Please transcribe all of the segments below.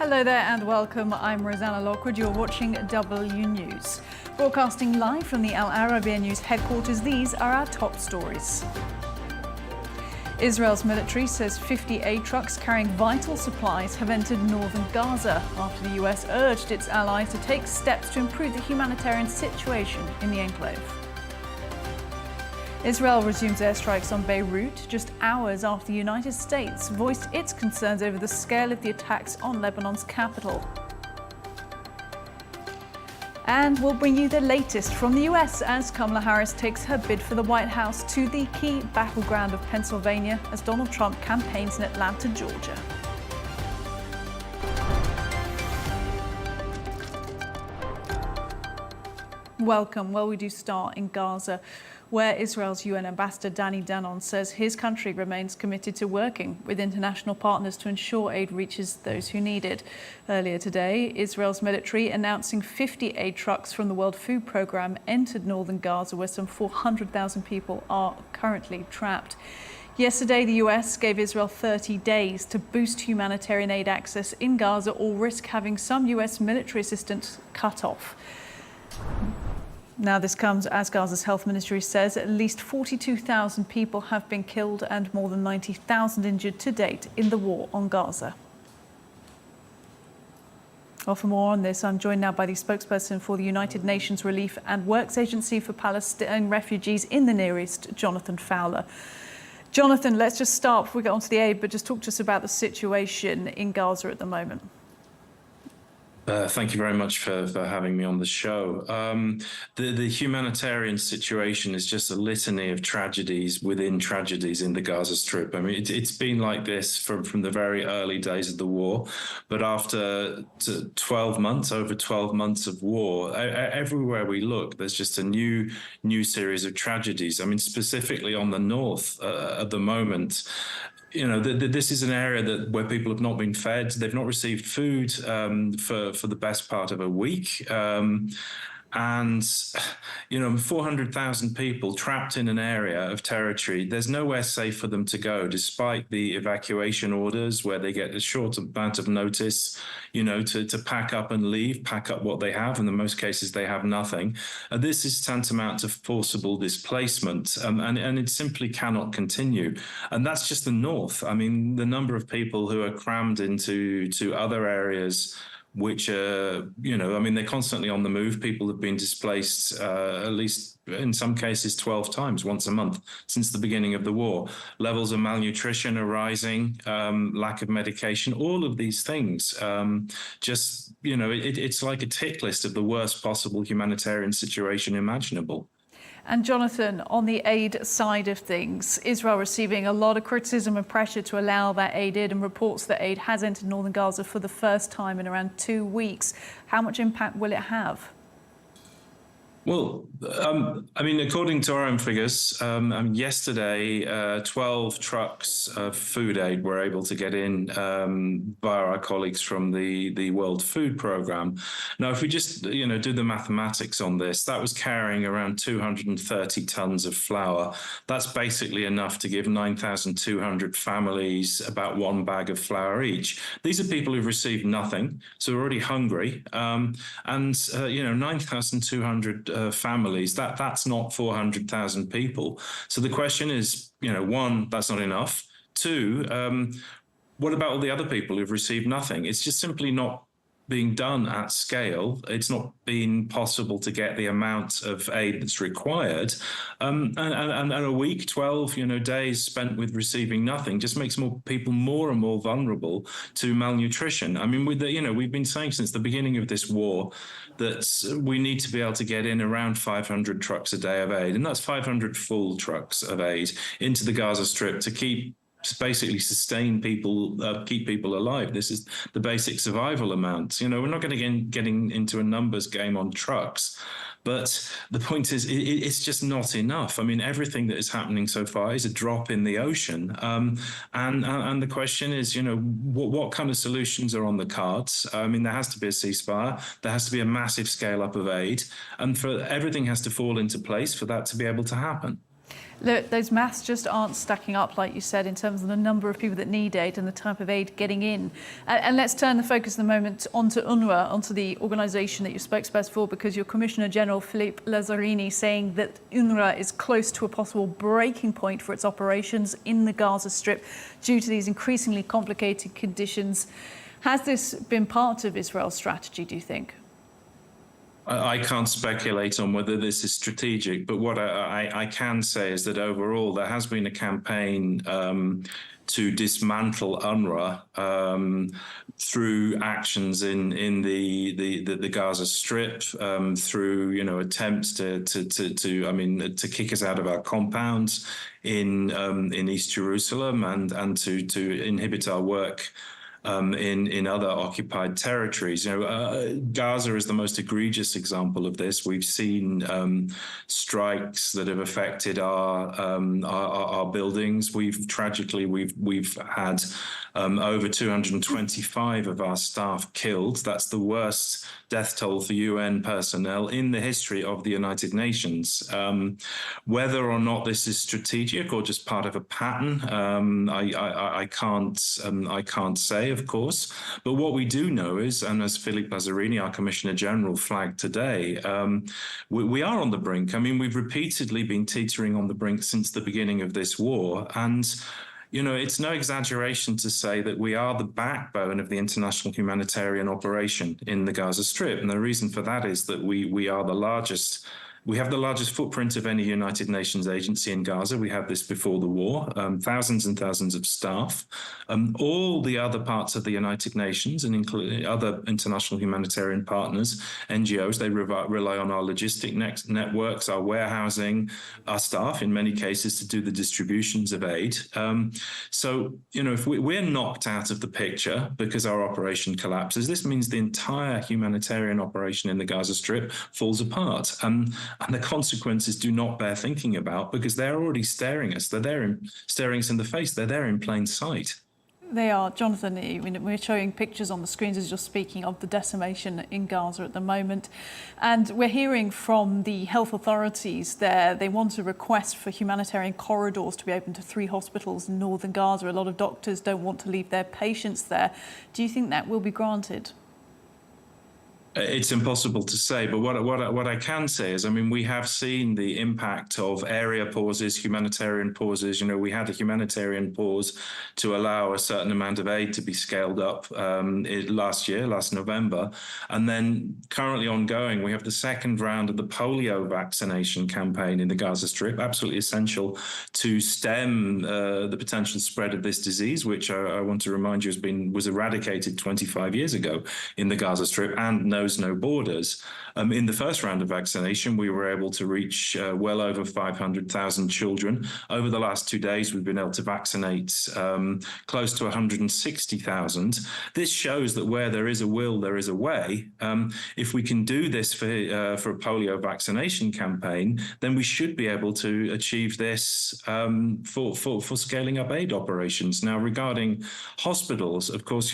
Hello there and welcome. I'm Rosanna Lockwood. You're watching W News. Broadcasting live from the Al Arabiya News headquarters, these are our top stories. Israel's military says 50 aid trucks carrying vital supplies have entered northern Gaza after the US urged its allies to take steps to improve the humanitarian situation in the enclave. Israel resumes airstrikes on Beirut just hours after the United States voiced its concerns over the scale of the attacks on Lebanon's capital. And we'll bring you the latest from the US as Kamala Harris takes her bid for the White House to the key battleground of Pennsylvania as Donald Trump campaigns in Atlanta, Georgia. Welcome. Well, we do start in Gaza, where Israel's UN ambassador Danny Danon says his country remains committed to working with international partners to ensure aid reaches those who need it. Earlier today, Israel's military announcing 50 aid trucks from the World Food Programme entered northern Gaza, where some 400,000 people are currently trapped. Yesterday, the US gave Israel 30 days to boost humanitarian aid access in Gaza or risk having some US military assistance cut off. Now, this comes as Gaza's health ministry says at least 42,000 people have been killed and more than 90,000 injured to date in the war on Gaza. Well, for more on this, I'm joined now by the spokesperson for the United Nations Relief and Works Agency for Palestinian Refugees in the Near East, Jonathan Fowler. Jonathan, let's just start before we get onto the aid, but just talk to us about the situation in Gaza at the moment. Thank you very much for having me on the show. The humanitarian situation is just a litany of tragedies within tragedies in the Gaza Strip. I mean, it's been like this from the very early days of the war. But after 12 months, over 12 months of war, everywhere we look, there's just a new series of tragedies. I mean, specifically on the north at the moment, you know, this is an area where people have not been fed. They've not received food for the best part of a week. And, you know, 400,000 people trapped in an area of territory. There's nowhere safe for them to go, despite the evacuation orders where they get a short amount of notice, you know, to pack up and leave, pack up what they have. And in most cases, they have nothing. This is tantamount to forcible displacement, and it simply cannot continue. And that's just the north. I mean, the number of people who are crammed into other areas which are, you know, I mean, they're constantly on the move. People have been displaced at least in some cases 12 times, once a month, since the beginning of the war. Levels of malnutrition are rising, lack of medication, all of these things. Just, you know, it's like a tick list of the worst possible humanitarian situation imaginable. And Jonathan, on the aid side of things, Israel receiving a lot of criticism and pressure to allow that aid in, and reports that aid has entered northern Gaza for the first time in around 2 weeks. How much impact will it have? Well, I mean, according to our own figures, yesterday, 12 trucks of food aid were able to get in via our colleagues from the World Food Programme. Now, if we just, you know, do the mathematics on this, that was carrying around 230 tons of flour. That's basically enough to give 9,200 families about one bag of flour each. These are people who've received nothing, so they're already hungry. You know, 9,200 families, that's not 400,000 people. So the question is, you know, one, that's not enough. Two, what about all the other people who've received nothing? It's just simply not being done at scale. It's not been possible to get the amount of aid that's required. And a week, 12, you know, days spent with receiving nothing just makes more people more and more vulnerable to malnutrition. I mean, we've been saying since the beginning of this war that we need to be able to get in around 500 trucks a day of aid, and that's 500 full trucks of aid into the Gaza Strip to basically sustain people, keep people alive. This is the basic survival amount. You know, we're not going to getting into a numbers game on trucks, but the point is it's just not enough. I mean, everything that is happening so far is a drop in the ocean. And the question is, you know, what kind of solutions are on the cards? I mean, there has to be a ceasefire. There has to be a massive scale up of aid, and for everything has to fall into place for that to be able to happen. Look, those maths just aren't stacking up, like you said, in terms of the number of people that need aid and the type of aid getting in. And let's turn the focus at the moment onto UNRWA, onto the organisation that you're spokesperson for, because your Commissioner General, Philippe Lazzarini, saying that UNRWA is close to a possible breaking point for its operations in the Gaza Strip due to these increasingly complicated conditions. Has this been part of Israel's strategy, do you think? I can't speculate on whether this is strategic, but what I can say is that overall there has been a campaign to dismantle UNRWA through actions in the Gaza Strip, through attempts to kick us out of our compounds in East Jerusalem and to inhibit our work in other occupied territories. Gaza is the most egregious example of this. We've seen strikes that have affected our buildings. We've had over 225 of our staff killed. That's the worst death toll for UN personnel in the history of the United Nations. Whether or not this is strategic or just part of a pattern, I can't say, of course. But what we do know is, and as Philippe Lazzarini, our Commissioner General, flagged today, we are on the brink. I mean, we've repeatedly been teetering on the brink since the beginning of this war. And it's no exaggeration to say that we are the backbone of the international humanitarian operation in the Gaza Strip. And the reason for that is that we are the largest. We have the largest footprint of any United Nations agency in Gaza. We had this before the war, thousands and thousands of staff. All the other parts of the United Nations, and including other international humanitarian partners, NGOs, they rely on our logistic networks, our warehousing, our staff, in many cases, to do the distributions of aid. If we're knocked out of the picture because our operation collapses, this means the entire humanitarian operation in the Gaza Strip falls apart. And the consequences do not bear thinking about, because they're already staring us. They're there, staring us in the face. They're there in plain sight. They are. Jonathan, we're showing pictures on the screens as you're speaking of the decimation in Gaza at the moment. And we're hearing from the health authorities there. They want a request for humanitarian corridors to be open to 3 hospitals in northern Gaza. A lot of doctors don't want to leave their patients there. Do you think that will be granted? It's impossible to say, but what I can say is, we have seen the impact of area pauses, humanitarian pauses. We had a humanitarian pause to allow a certain amount of aid to be scaled up last November. And then currently ongoing, we have the second round of the polio vaccination campaign in the Gaza Strip, absolutely essential to stem the potential spread of this disease, which I want to remind you was eradicated 25 years ago in the Gaza Strip and knows no borders. In the first round of vaccination, we were able to reach well over 500,000 children. Over the last 2 days, we've been able to vaccinate close to 160,000. This shows that where there is a will, there is a way. If we can do this for a polio vaccination campaign, then we should be able to achieve this for scaling up aid operations. Now, regarding hospitals, of course,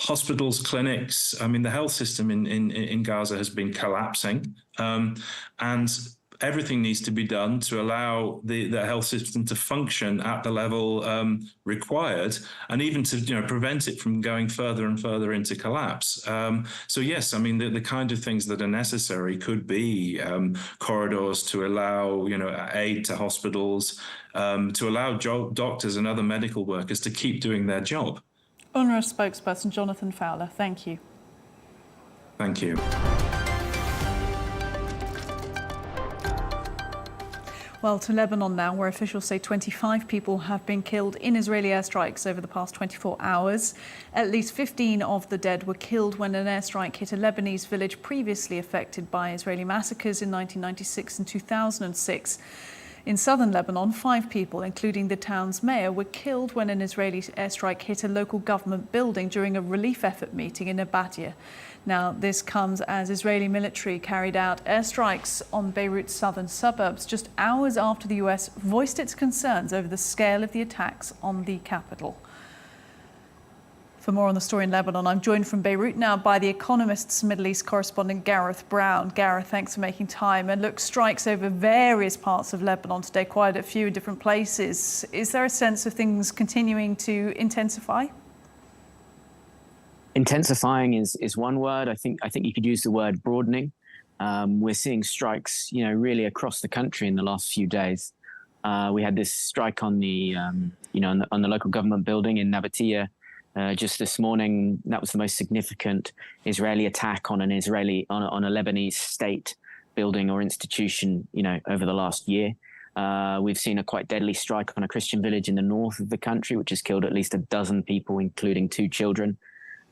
hospitals, clinics, the health system in Gaza has been collapsing, and everything needs to be done to allow the health system to function at the level required, and even to prevent it from going further and further into collapse. So yes, the kind of things that are necessary could be corridors to allow aid to hospitals, to allow doctors and other medical workers to keep doing their job. UNRWA spokesperson Jonathan Fowler, thank you. Thank you. Well, to Lebanon now, where officials say 25 people have been killed in Israeli airstrikes over the past 24 hours. At least 15 of the dead were killed when an airstrike hit a Lebanese village previously affected by Israeli massacres in 1996 and 2006. In southern Lebanon, 5 people, including the town's mayor, were killed when an Israeli airstrike hit a local government building during a relief effort meeting in Nabatia. Now, this comes as Israeli military carried out airstrikes on Beirut's southern suburbs just hours after the US voiced its concerns over the scale of the attacks on the capital. For more on the story in Lebanon, I'm joined from Beirut now by the Economist's Middle East correspondent Gareth Browne. Gareth, thanks for making time. And look, strikes over various parts of Lebanon today, quite a few in different places. Is there a sense of things continuing to intensify? Intensifying is one word. I think you could use the word broadening. We're seeing strikes, really across the country in the last few days. We had this strike on the, on the local government building in Nabatea just this morning. That was the most significant Israeli attack on on a Lebanese state building or institution, over the last year. We've seen a quite deadly strike on a Christian village in the north of the country, which has killed at least a dozen people, including 2 children.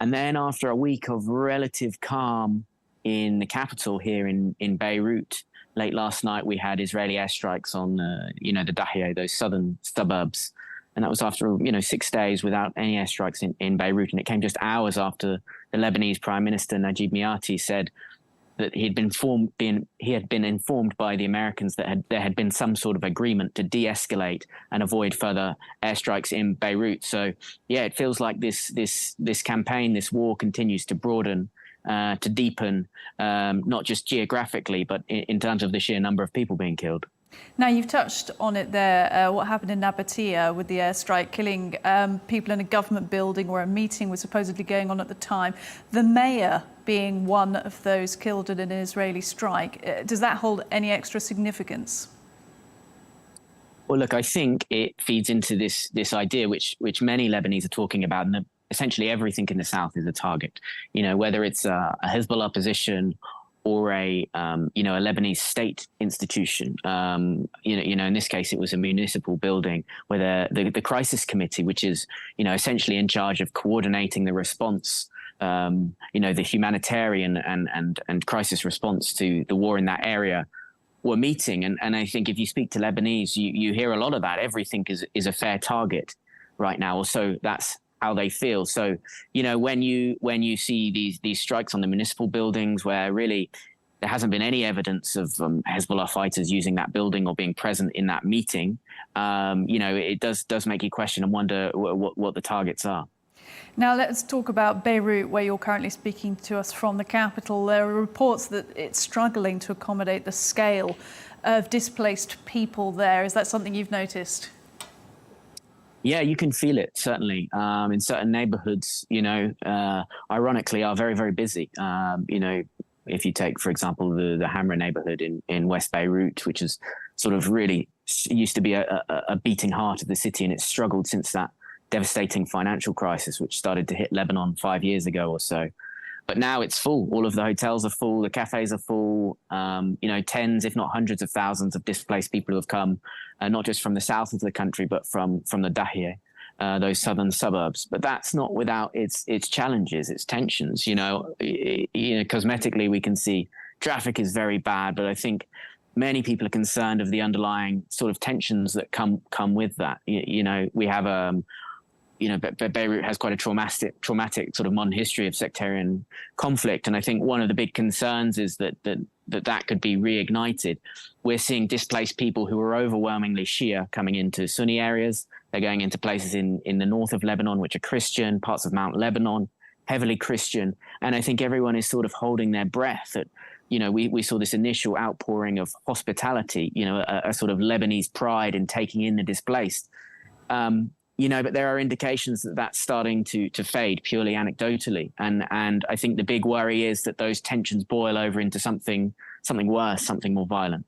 And then after a week of relative calm in the capital here in Beirut, late last night we had Israeli airstrikes on, the Dahiyeh, those southern suburbs. And that was after, 6 days without any airstrikes in Beirut. And it came just hours after the Lebanese Prime Minister Najib Mikati said that he had been informed by the Americans that there had been some sort of agreement to de-escalate and avoid further airstrikes in Beirut. So, yeah, it feels like this campaign, this war continues to broaden, to deepen, not just geographically, but in terms of the sheer number of people being killed. Now, you've touched on it there, what happened in Nabatea with the airstrike, killing people in a government building where a meeting was supposedly going on at the time. The mayor being one of those killed in an Israeli strike. Does that hold any extra significance? Well, look, I think it feeds into this idea which many Lebanese are talking about, and that essentially everything in the south is a target. Whether it's a Hezbollah position or a Lebanese state institution. In this case, it was a municipal building where the crisis committee, which is, essentially in charge of coordinating the response, the humanitarian and crisis response to the war in that area, were meeting. And I think if you speak to Lebanese, you hear a lot of that. Everything is a fair target right now, or so that's how they feel. So, when you see these strikes on the municipal buildings where really there hasn't been any evidence of Hezbollah fighters using that building or being present in that meeting, it does make you question and wonder what the targets are. Now let's talk about Beirut, where you're currently speaking to us from the capital. There are reports that it's struggling to accommodate the scale of displaced people there. Is that something you've noticed? Yeah, you can feel it, certainly. In certain neighborhoods, ironically, are very, very busy. If you take, for example, the Hamra neighborhood in West Beirut, which is sort of really used to be a beating heart of the city, and it's struggled since that devastating financial crisis, which started to hit Lebanon 5 years ago or so. But now it's full. All of the hotels are full. The cafes are full. Tens, if not hundreds of thousands of displaced people who have come, not just from the south of the country, but from the Dahiyeh, those southern suburbs. But that's not without its challenges, its tensions. Cosmetically, we can see traffic is very bad, but I think many people are concerned of the underlying sort of tensions that come with that. We have Beirut has quite a traumatic sort of modern history of sectarian conflict. And I think one of the big concerns is that could be reignited. We're seeing displaced people who are overwhelmingly Shia coming into Sunni areas. They're going into places in the north of Lebanon, which are Christian, parts of Mount Lebanon, heavily Christian. And I think everyone is sort of holding their breath that, we saw this initial outpouring of hospitality, a sort of Lebanese pride in taking in the displaced. But there are indications that that's starting to fade purely anecdotally. And I think the big worry is that those tensions boil over into something worse, something more violent.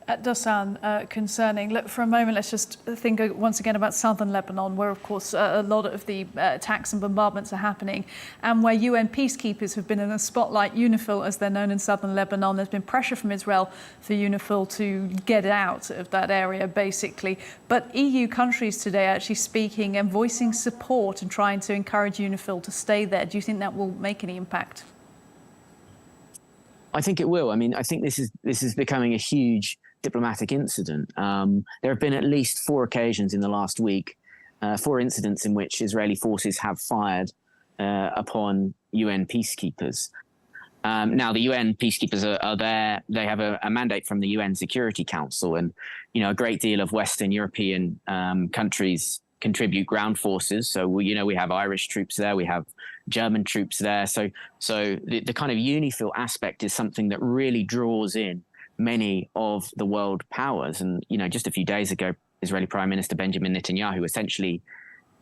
That does sound concerning. Look, for a moment, let's just think once again about southern Lebanon, where, of course, a lot of the attacks and bombardments are happening, and where UN peacekeepers have been in the spotlight. UNIFIL, as they're known in southern Lebanon, there's been pressure from Israel for UNIFIL to get out of that area, basically. But EU countries today are actually speaking and voicing support and trying to encourage UNIFIL to stay there. Do you think that will make any impact? I think it will. I mean, I think this is becoming a huge diplomatic incident. There have been at least 4 occasions in the last week, 4 incidents in which Israeli forces have fired upon UN peacekeepers. Now, the UN peacekeepers are there. They have a mandate from the UN Security Council, and a great deal of Western European countries contribute ground forces. So we have Irish troops there, we have German troops there. So the kind of UNIFIL aspect is something that really draws in many of the world powers. And just a few days ago, Israeli Prime Minister Benjamin Netanyahu essentially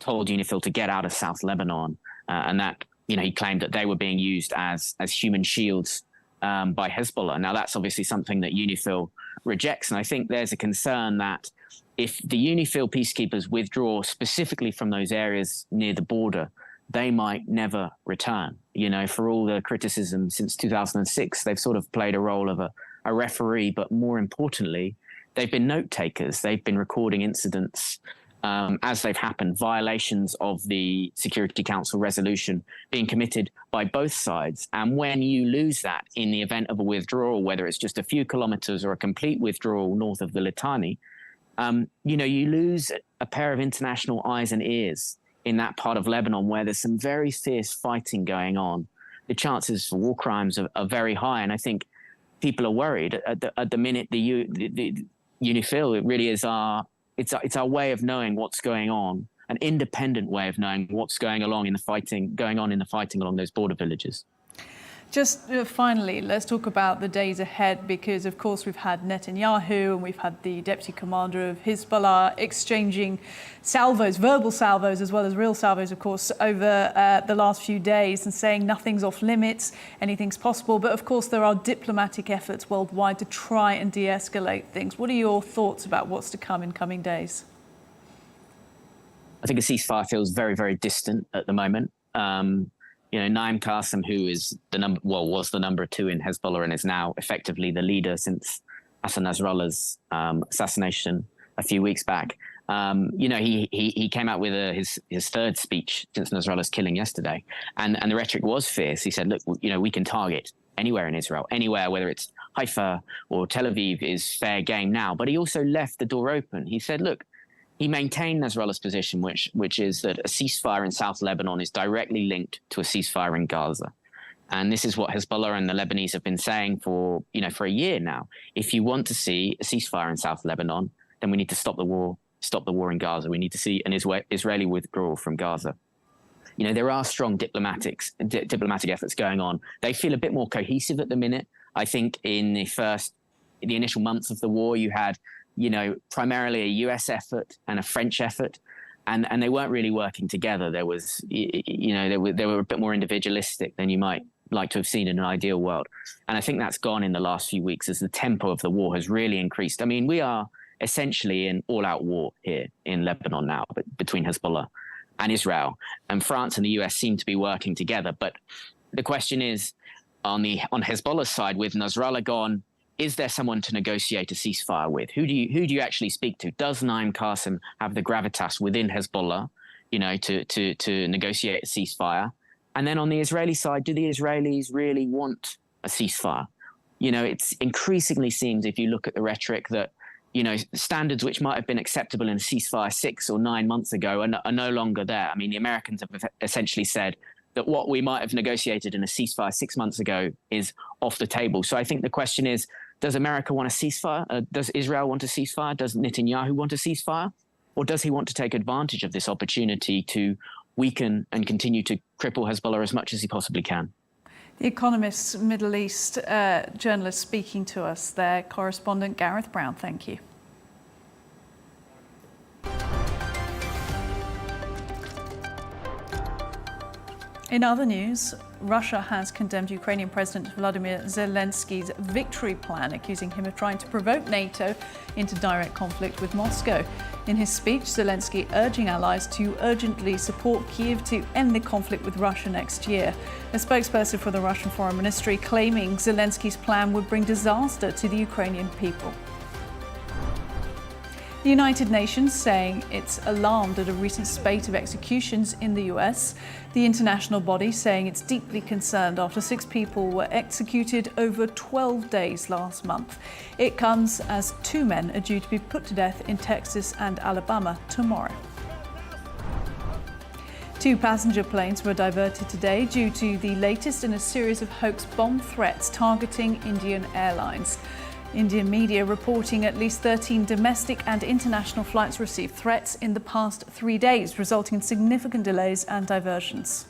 told UNIFIL to get out of South Lebanon, and that he claimed that they were being used as human shields by Hezbollah. Now that's obviously something that UNIFIL rejects, and I think there's a concern that if the UNIFIL peacekeepers withdraw specifically from those areas near the border, they might never return. For all the criticism since 2006, they've sort of played a role of a referee, but more importantly, they've been note takers. They've been recording incidents as they've happened, violations of the Security Council resolution being committed by both sides. And when you lose that in the event of a withdrawal, whether it's just a few kilometers or a complete withdrawal north of the Litani, you lose a pair of international eyes and ears in that part of Lebanon where there's some very fierce fighting going on. The chances for war crimes are very high. And I think people are worried at the minute. The UNIFIL, it really is it's our way of knowing what's going on, an independent way of knowing what's going on in the fighting along those border villages. Just finally, let's talk about the days ahead, because of course we've had Netanyahu and we've had the deputy commander of Hezbollah exchanging salvos, verbal salvos as well as real salvos, of course, over the last few days, and saying nothing's off limits, anything's possible. But of course there are diplomatic efforts worldwide to try and de-escalate things. What are your thoughts about what's to come in coming days? I think a ceasefire feels very, very distant at the moment. Naim Qassem, who is was the number 2 in Hezbollah and is now effectively the leader since Hassan Nasrallah's assassination a few weeks back. He came out with his third speech since Nasrallah's killing yesterday, and the rhetoric was fierce. He said, "Look, we can target anywhere in Israel, anywhere, whether it's Haifa or Tel Aviv, is fair game now." But he also left the door open. He said, "Look." He maintained Nasrallah's position, which is that a ceasefire in South Lebanon is directly linked to a ceasefire in Gaza. And this is what Hezbollah and the Lebanese have been saying for a year now. If you want to see a ceasefire in South Lebanon, then we need to stop the war in Gaza. We need to see an Israeli withdrawal from Gaza. There are strong diplomatic efforts going on. They feel a bit more cohesive at the minute. I think in the initial months of the war, you had primarily a US effort and a French effort, and they weren't really working together. There was, they were a bit more individualistic than you might like to have seen in an ideal world. And I think that's gone in the last few weeks as the tempo of the war has really increased. I mean, we are essentially in all-out war here in Lebanon now, but between Hezbollah and Israel, and France and the US seem to be working together. But the question is, on Hezbollah's side, with Nasrallah gone, is there someone to negotiate a ceasefire with? Who do you actually speak to? Does Naim Qassem have the gravitas within Hezbollah, to negotiate a ceasefire? And then on the Israeli side, do the Israelis really want a ceasefire? It's increasingly seems, if you look at the rhetoric, that standards which might have been acceptable in a ceasefire 6 or 9 months ago are no longer there. I mean, the Americans have essentially said that what we might have negotiated in a ceasefire 6 months ago is off the table. So I think the question is, does America want a ceasefire? Does Israel want a ceasefire? Does Netanyahu want a ceasefire? Or does he want to take advantage of this opportunity to weaken and continue to cripple Hezbollah as much as he possibly can? The Economist Middle East journalist speaking to us there, correspondent Gareth Browne. Thank you. In other news, Russia has condemned Ukrainian President Vladimir Zelensky's victory plan, accusing him of trying to provoke NATO into direct conflict with Moscow. In his speech, Zelensky urging allies to urgently support Kyiv to end the conflict with Russia next year. A spokesperson for the Russian Foreign Ministry claiming Zelensky's plan would bring disaster to the Ukrainian people. The United Nations saying it's alarmed at a recent spate of executions in the US. The international body saying it's deeply concerned after 6 people were executed over 12 days last month. It comes as 2 men are due to be put to death in Texas and Alabama tomorrow. 2 passenger planes were diverted today due to the latest in a series of hoax bomb threats targeting Indian Airlines. Indian media reporting at least 13 domestic and international flights received threats in the past 3 days, resulting in significant delays and diversions.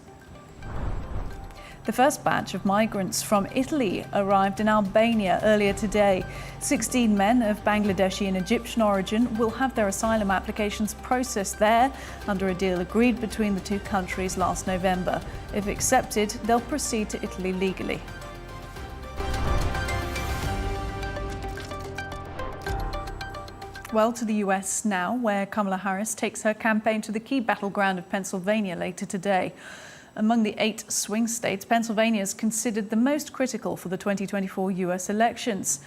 The first batch of migrants from Italy arrived in Albania earlier today. 16 men of Bangladeshi and Egyptian origin will have their asylum applications processed there under a deal agreed between the two countries last November. If accepted, they'll proceed to Italy legally. Well, to the US now, where Kamala Harris takes her campaign to the key battleground of Pennsylvania later today. Among the 8 swing states, Pennsylvania is considered the most critical for the 2024 US elections.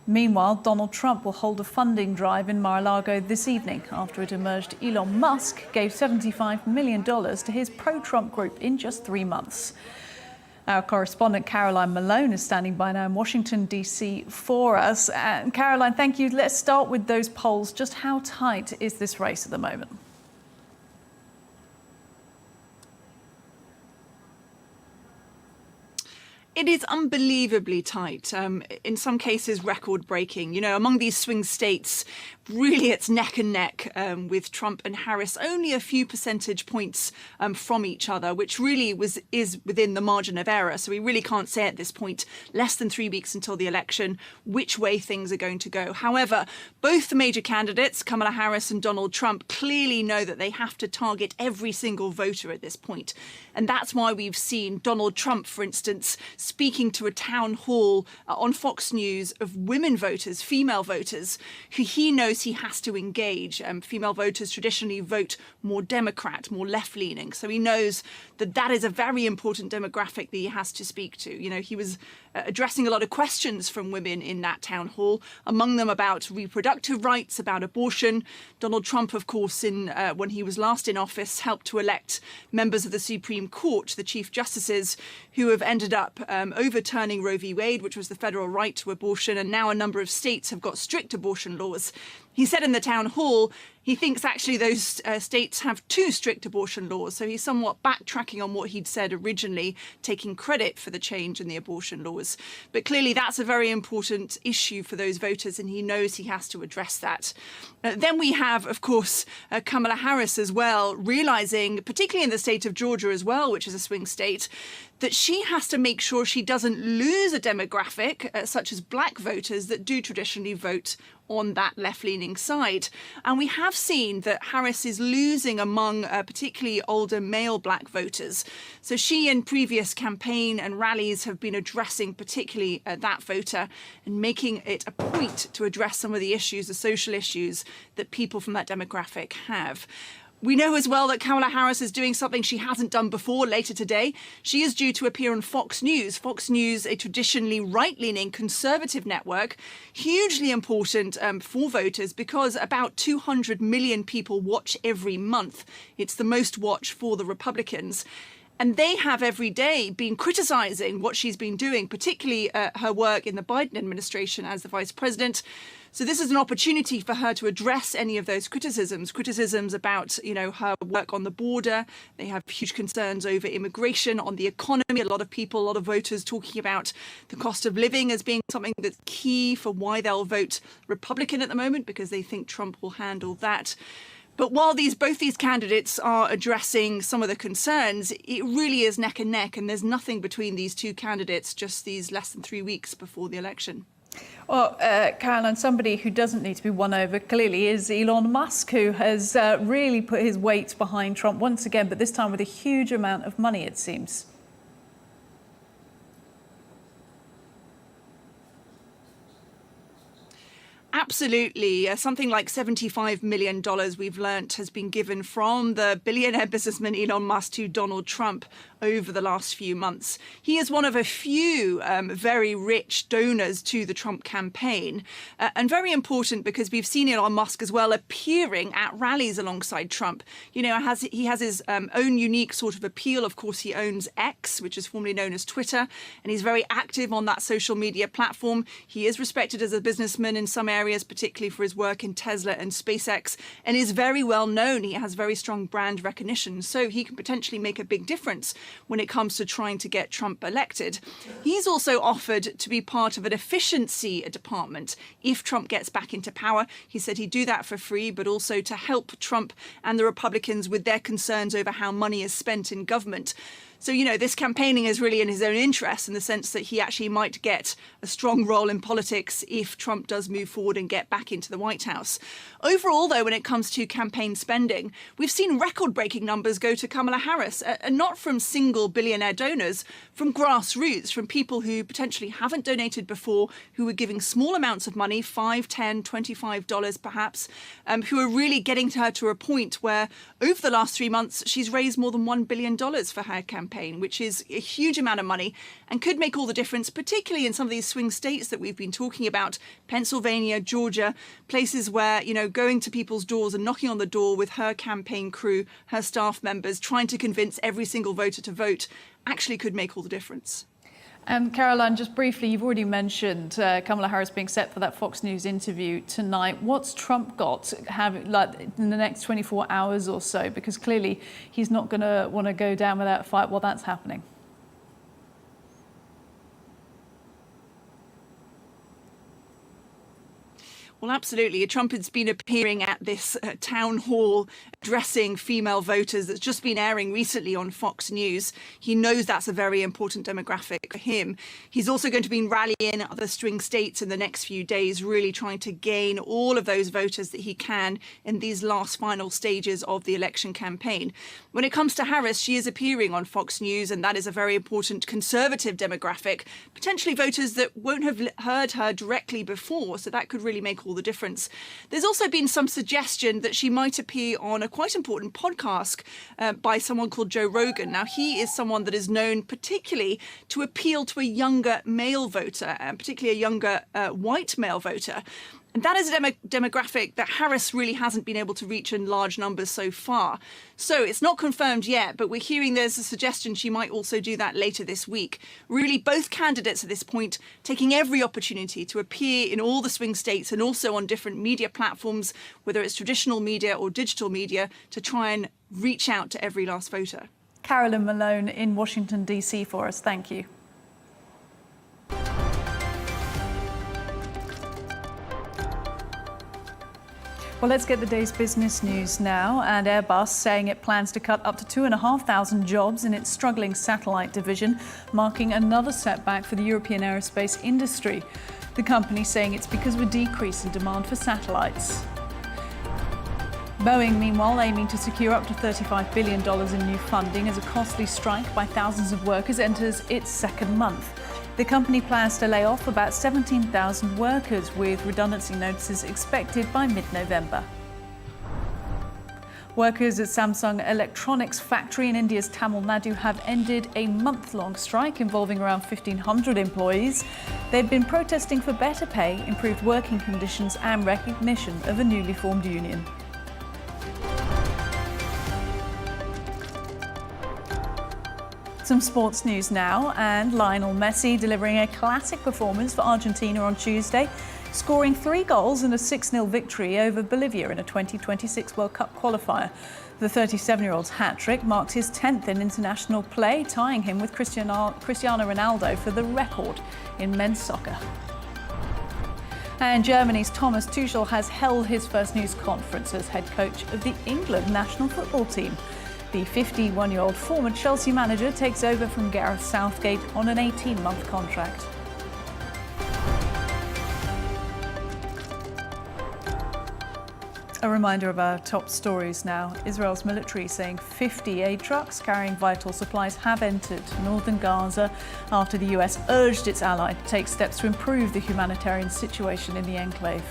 Meanwhile, Donald Trump will hold a funding drive in Mar-a-Lago this evening after it emerged Elon Musk gave $75 million to his pro-Trump group in just 3 months. Our correspondent Caroline Malone is standing by now in Washington, D.C. for us. And Caroline, thank you. Let's start with those polls. Just how tight is this race at the moment? It is unbelievably tight, in some cases record-breaking. You know, among these swing states, really it's neck and neck with Trump and Harris, only a few percentage points from each other, which really is within the margin of error. So we really can't say at this point, less than 3 weeks until the election, which way things are going to go. However, both the major candidates, Kamala Harris and Donald Trump, clearly know that they have to target every single voter at this point. And that's why we've seen Donald Trump, for instance, speaking to a town hall on Fox News of women voters, female voters, who he knows he has to engage. Female voters traditionally vote more Democrat, more left-leaning. So he knows that that is a very important demographic that he has to speak to. You know, he was addressing a lot of questions from women in that town hall, among them about reproductive rights, about abortion. Donald Trump, of course, when he was last in office, helped to elect members of the Supreme Court, the Chief Justices, who have ended up overturning Roe v. Wade, which was the federal right to abortion, and now a number of states have got strict abortion laws. He said in the town hall he thinks actually those states have too strict abortion laws. So he's somewhat backtracking on what he'd said originally, taking credit for the change in the abortion laws. But clearly that's a very important issue for those voters, and he knows he has to address that. Then we have, of course, Kamala Harris as well, realizing, particularly in the state of Georgia as well, which is a swing state, that she has to make sure she doesn't lose a demographic such as black voters that do traditionally vote on that left-leaning side. And we have seen that Harris is losing among particularly older male black voters. So she in previous campaign and rallies have been addressing particularly that voter and making it a point to address some of the issues, the social issues that people from that demographic have. We know as well that Kamala Harris is doing something she hasn't done before later today. She is due to appear on Fox News. Fox News, a traditionally right-leaning conservative network, hugely important for voters because about 200 million people watch every month. It's the most watched for the Republicans. And they have every day been criticizing what she's been doing, particularly her work in the Biden administration as the vice president. So this is an opportunity for her to address any of those criticisms about, you know, her work on the border. They have huge concerns over immigration, on the economy. A lot of voters talking about the cost of living as being something that's key for why they'll vote Republican at the moment, because they think Trump will handle that. But while both these candidates are addressing some of the concerns, it really is neck and neck, and there's nothing between these two candidates just these less than 3 weeks before the election. Well, Caroline, somebody who doesn't need to be won over clearly is Elon Musk, who has really put his weight behind Trump once again, but this time with a huge amount of money, it seems. Absolutely. Something like $75 million we've learnt has been given from the billionaire businessman Elon Musk to Donald Trump over the last few months. He is one of a few very rich donors to the Trump campaign, and very important because we've seen Elon Musk as well appearing at rallies alongside Trump. You know, he has his own unique sort of appeal. Of course, he owns X, which is formerly known as Twitter, and he's very active on that social media platform. He is respected as a businessman in some areas, engineers, particularly for his work in Tesla and SpaceX, and is very well known. He has very strong brand recognition, so he can potentially make a big difference when it comes to trying to get Trump elected. He's also offered to be part of an efficiency department if Trump gets back into power. He said he'd do that for free, but also to help Trump and the Republicans with their concerns over how money is spent in government. So, this campaigning is really in his own interest in the sense that he actually might get a strong role in politics if Trump does move forward and get back into the White House. Overall, though, when it comes to campaign spending, we've seen record-breaking numbers go to Kamala Harris, and not from single billionaire donors, from grassroots, from people who potentially haven't donated before, who are giving small amounts of money, $5, $10, $25 perhaps, who are really getting her to a point where over the last 3 months, she's raised more than $1 billion for her campaign, which is a huge amount of money and could make all the difference, particularly in some of these swing states that we've been talking about, Pennsylvania, Georgia, places where, going to people's doors and knocking on the door with her campaign crew, her staff members, trying to convince every single voter to vote, actually could make all the difference. Caroline, just briefly, you've already mentioned Kamala Harris being set for that Fox News interview tonight. What's Trump got in the next 24 hours or so? Because clearly he's not going to want to go down without a fight while that's happening. Well, absolutely. Trump has been appearing at this town hall addressing female voters that's just been airing recently on Fox News. He knows that's a very important demographic for him. He's also going to be rallying other swing states in the next few days, really trying to gain all of those voters that he can in these last final stages of the election campaign. When it comes to Harris, she is appearing on Fox News, and that is a very important conservative demographic, potentially voters that won't have heard her directly before, so that could really make all the difference. There's also been some suggestion that she might appear on a quite important podcast by someone called Joe Rogan. Now, he is someone that is known particularly to appeal to a younger male voter, and particularly a younger white male voter. And that is a demographic that Harris really hasn't been able to reach in large numbers so far. So it's not confirmed yet, but we're hearing there's a suggestion she might also do that later this week. Really, both candidates at this point taking every opportunity to appear in all the swing states and also on different media platforms, whether it's traditional media or digital media, to try and reach out to every last voter. Carolyn Malone in Washington, D.C. for us. Thank you. Well, let's get the day's business news now. And Airbus saying it plans to cut up to 2,500 jobs in its struggling satellite division, marking another setback for the European aerospace industry. The company saying it's because of a decrease in demand for satellites. Boeing, meanwhile, aiming to secure up to $35 billion in new funding as a costly strike by thousands of workers enters its second month. The company plans to lay off about 17,000 workers, with redundancy notices expected by mid-November. Workers at Samsung Electronics factory in India's Tamil Nadu have ended a month-long strike involving around 1,500 employees. They've been protesting for better pay, improved working conditions and recognition of a newly formed union. Some sports news now, and Lionel Messi delivering a classic performance for Argentina on Tuesday, scoring 3 goals in a 6-0 victory over Bolivia in a 2026 World Cup qualifier. The 37-year-old's hat-trick marks his 10th in international play, tying him with Cristiano Ronaldo for the record in men's soccer. And Germany's Thomas Tuchel has held his first news conference as head coach of the England national football team. The 51-year-old former Chelsea manager takes over from Gareth Southgate on an 18-month contract. A reminder of our top stories now. Israel's military saying 50 aid trucks carrying vital supplies have entered northern Gaza after the US urged its ally to take steps to improve the humanitarian situation in the enclave.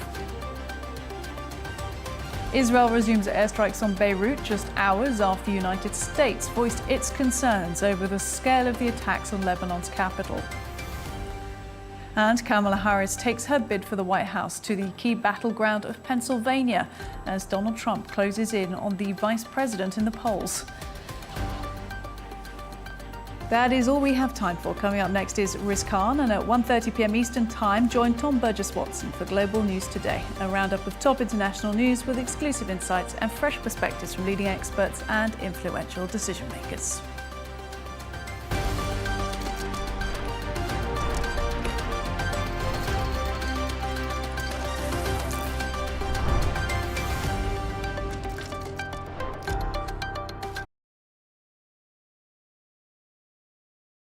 Israel resumes airstrikes on Beirut just hours after the United States voiced its concerns over the scale of the attacks on Lebanon's capital. And Kamala Harris takes her bid for the White House to the key battleground of Pennsylvania as Donald Trump closes in on the vice president in the polls. That is all we have time for. Coming up next is Riz Khan, and at 1:30 p.m. Eastern Time, join Tom Burgess-Watson for Global News Today, a roundup of top international news with exclusive insights and fresh perspectives from leading experts and influential decision makers.